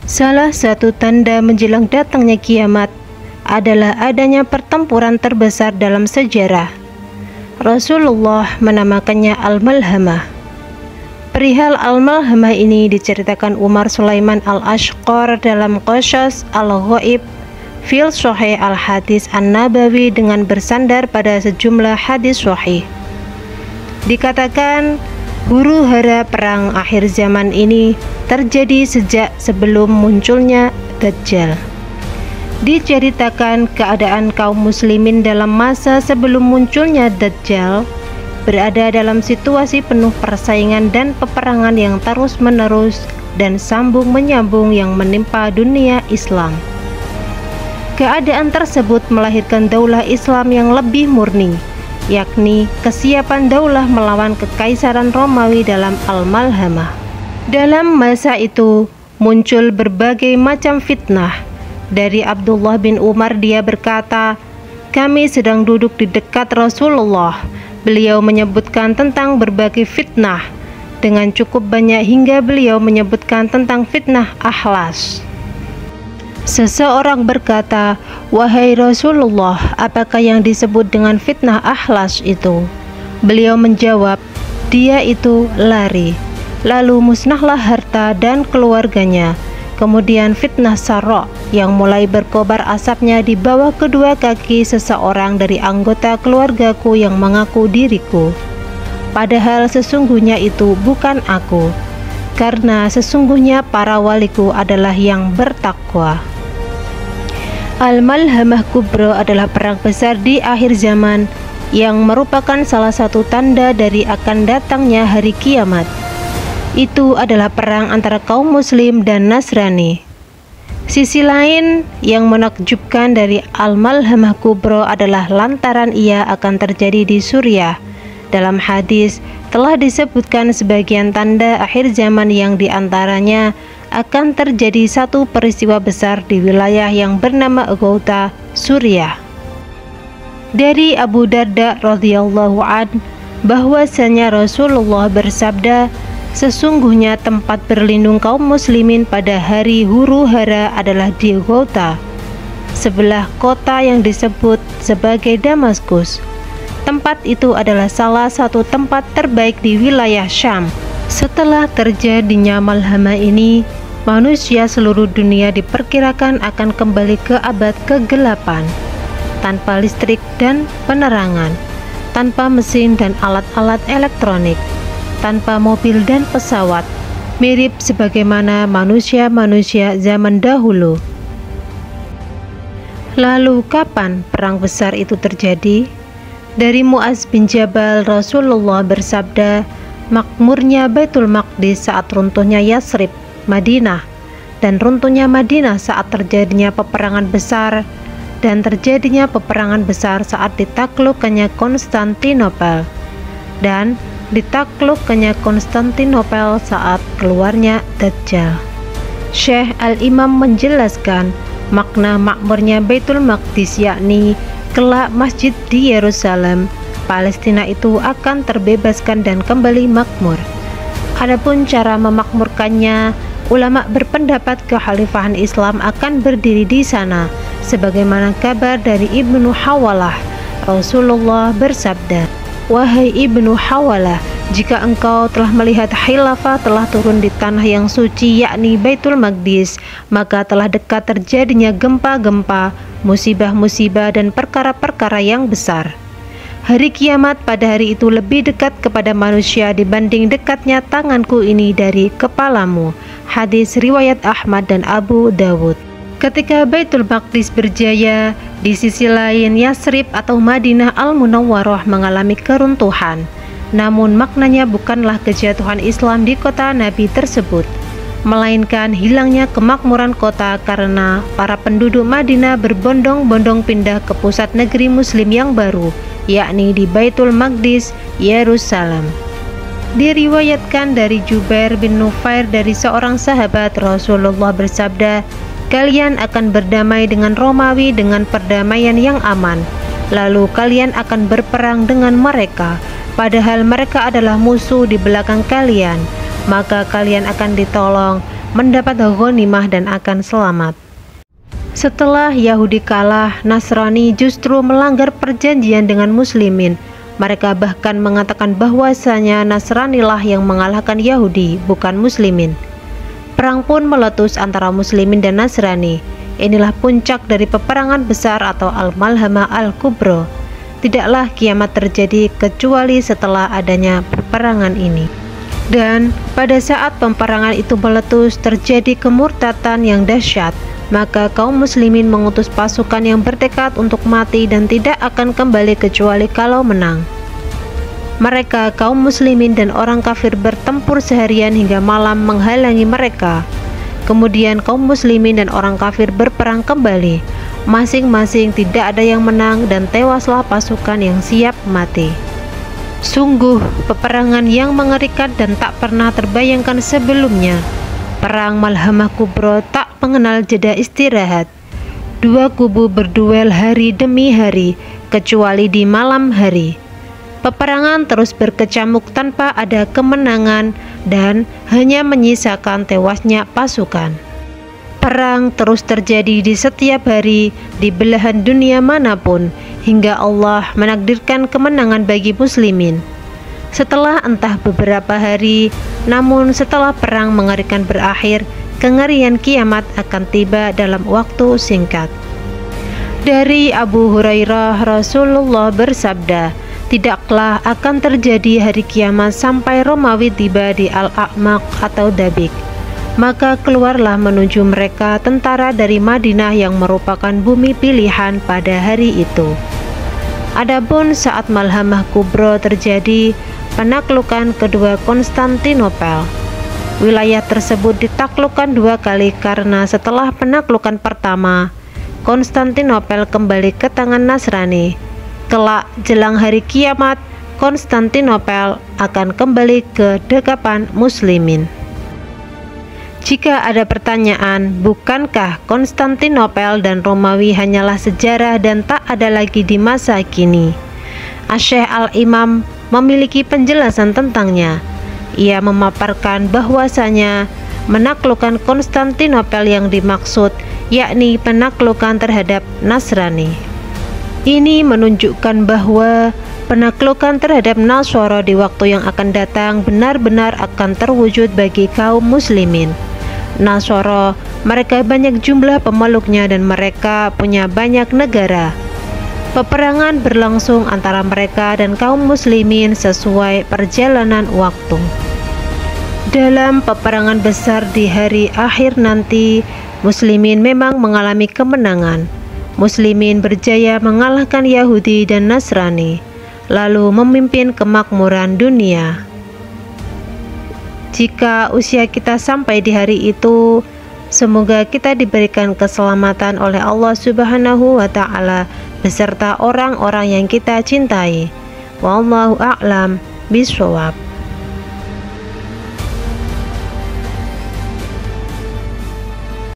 Salah satu tanda menjelang datangnya kiamat adalah adanya pertempuran terbesar dalam sejarah. Rasulullah menamakannya Al-Malhamah. Perihal Al-Malhamah ini diceritakan Umar Sulaiman Al-Ashqar dalam Qasas Al-Ghaib fil Sahih Al-Hadis An-Nabawi dengan bersandar pada sejumlah hadis sahih. Dikatakan huru-hara perang akhir zaman ini terjadi sejak sebelum munculnya Dajjal. Diceritakan keadaan kaum muslimin dalam masa sebelum munculnya Dajjal berada dalam situasi penuh persaingan dan peperangan yang terus-menerus dan sambung menyambung yang menimpa dunia Islam. Keadaan tersebut melahirkan daulah Islam yang lebih murni, yakni kesiapan daulah melawan kekaisaran Romawi dalam Al-Malhamah. Dalam masa itu muncul berbagai macam fitnah. Dari Abdullah bin Umar dia berkata, "Kami sedang duduk di dekat Rasulullah. Beliau menyebutkan tentang berbagai fitnah dengan cukup banyak hingga beliau menyebutkan tentang fitnah Ahlas." Seseorang berkata, "Wahai Rasulullah, apakah yang disebut dengan fitnah Ahlas itu?" Beliau menjawab, "Dia itu lari, lalu musnahlah harta dan keluarganya. Kemudian fitnah Sarra yang mulai berkobar asapnya di bawah kedua kaki seseorang dari anggota keluargaku yang mengaku diriku. Padahal sesungguhnya itu bukan aku, karena sesungguhnya para waliku adalah yang bertakwa." Al-Malhamah Kubra adalah perang besar di akhir zaman yang merupakan salah satu tanda dari akan datangnya hari kiamat. Itu adalah perang antara kaum muslim dan Nasrani. Sisi lain yang menakjubkan dari Al-Malhamah Kubra adalah lantaran ia akan terjadi di Suriah. Dalam hadis telah disebutkan sebagian tanda akhir zaman yang diantaranya akan terjadi satu peristiwa besar di wilayah yang bernama Ghouta, Suriah. Dari Abu Darda radhiyallahu an bahwasanya Rasulullah bersabda, "Sesungguhnya tempat berlindung kaum muslimin pada hari huru-hara adalah di Ghouta, sebelah kota yang disebut sebagai Damaskus. Tempat itu adalah salah satu tempat terbaik di wilayah Syam." Setelah terjadinya Malhamah ini, manusia seluruh dunia diperkirakan akan kembali ke abad kegelapan, tanpa listrik dan penerangan, tanpa mesin dan alat-alat elektronik, tanpa mobil dan pesawat, mirip sebagaimana manusia-manusia zaman dahulu. Lalu kapan perang besar itu terjadi? Dari Mu'az bin Jabal, Rasulullah bersabda, "Makmurnya Baitul Maqdis saat runtuhnya Yasrib, Madinah, dan runtuhnya Madinah saat terjadinya peperangan besar, dan terjadinya peperangan besar saat ditaklukkannya Konstantinopel, dan ditaklukkannya Konstantinopel saat keluarnya Dajjal." Syekh Al-Imam menjelaskan makna makmurnya Baitul Maqdis, yakni kelak masjid di Yerusalem, Palestina itu akan terbebaskan dan kembali makmur. Adapun cara memakmurkannya, ulama berpendapat kekhalifahan Islam akan berdiri di sana, sebagaimana kabar dari Ibnu Hawalah. Rasulullah bersabda, "Wahai Ibnu Hawalah, jika engkau telah melihat khilafah telah turun di tanah yang suci, yakni Baitul Maqdis, maka telah dekat terjadinya gempa-gempa, musibah-musibah dan perkara-perkara yang besar. Hari kiamat pada hari itu lebih dekat kepada manusia dibanding dekatnya tanganku ini dari kepalamu." Hadis riwayat Ahmad dan Abu Dawud. Ketika Baitul Maqdis berjaya, di sisi lain Yasrib atau Madinah Al-Munawwarah mengalami keruntuhan. Namun maknanya bukanlah kejatuhan Islam di kota Nabi tersebut, melainkan hilangnya kemakmuran kota karena para penduduk Madinah berbondong-bondong pindah ke pusat negeri muslim yang baru, yakni di Baitul Maqdis, Yerusalem. Diriwayatkan dari Jubair bin Nufair dari seorang sahabat, Rasulullah bersabda, "Kalian akan berdamai dengan Romawi dengan perdamaian yang aman. Lalu kalian akan berperang dengan mereka, padahal mereka adalah musuh di belakang kalian. Maka kalian akan ditolong mendapat ghanimah dan akan selamat. Setelah Yahudi kalah, Nasrani justru melanggar perjanjian dengan Muslimin. Mereka bahkan mengatakan bahwasanya Nasranilah yang mengalahkan Yahudi, bukan Muslimin. Perang pun meletus antara Muslimin dan Nasrani. Inilah puncak dari peperangan besar atau Al-Malhamah Al-Kubra. Tidaklah kiamat terjadi kecuali setelah adanya peperangan ini. Dan pada saat peperangan itu meletus, terjadi kemurtatan yang dahsyat. Maka kaum muslimin mengutus pasukan yang bertekad untuk mati dan tidak akan kembali kecuali kalau menang. Mereka, kaum muslimin dan orang kafir, bertempur seharian hingga malam menghalangi mereka. Kemudian kaum muslimin dan orang kafir berperang kembali. Masing-masing tidak ada yang menang dan tewaslah pasukan yang siap mati. Sungguh peperangan yang mengerikan dan tak pernah terbayangkan sebelumnya. Perang Malhamah Kubra tak mengenal jeda istirahat. Dua kubu berduel hari demi hari, kecuali di malam hari. Peperangan terus berkecamuk tanpa ada kemenangan dan hanya menyisakan tewasnya pasukan. Perang terus terjadi di setiap hari di belahan dunia manapun hingga Allah menakdirkan kemenangan bagi muslimin. Setelah entah beberapa hari, namun setelah perang mengerikan berakhir, kengerian kiamat akan tiba dalam waktu singkat. Dari Abu Hurairah, Rasulullah bersabda, tidaklah akan terjadi hari kiamat sampai Romawi tiba di Al-A'maq atau Dabik. Maka keluarlah menuju mereka tentara dari Madinah yang merupakan bumi pilihan pada hari itu. Adapun saat Malhamah Kubra terjadi, penaklukan kedua Konstantinopel. Wilayah tersebut ditaklukkan dua kali karena setelah penaklukan pertama, Konstantinopel kembali ke tangan Nasrani. Kelak jelang hari kiamat, Konstantinopel akan kembali ke dekapan muslimin. Jika ada pertanyaan, bukankah Konstantinopel dan Romawi hanyalah sejarah dan tak ada lagi di masa kini? Asy-Syaikh Al-Imam memiliki penjelasan tentangnya. Ia memaparkan bahwasanya menaklukkan Konstantinopel yang dimaksud yakni penaklukan terhadap Nasrani. Ini menunjukkan bahwa penaklukan terhadap Nasara di waktu yang akan datang benar-benar akan terwujud bagi kaum muslimin. Nasara, mereka banyak jumlah pemeluknya dan mereka punya banyak negara. Peperangan berlangsung antara mereka dan kaum muslimin sesuai perjalanan waktu. Dalam peperangan besar di hari akhir nanti, muslimin memang mengalami kemenangan. Muslimin berjaya mengalahkan Yahudi dan Nasrani, lalu memimpin kemakmuran dunia. Jika usia kita sampai di hari itu, semoga kita diberikan keselamatan oleh Allah Subhanahu wa Ta'ala beserta orang-orang yang kita cintai. Wallahu a'lam bishawab.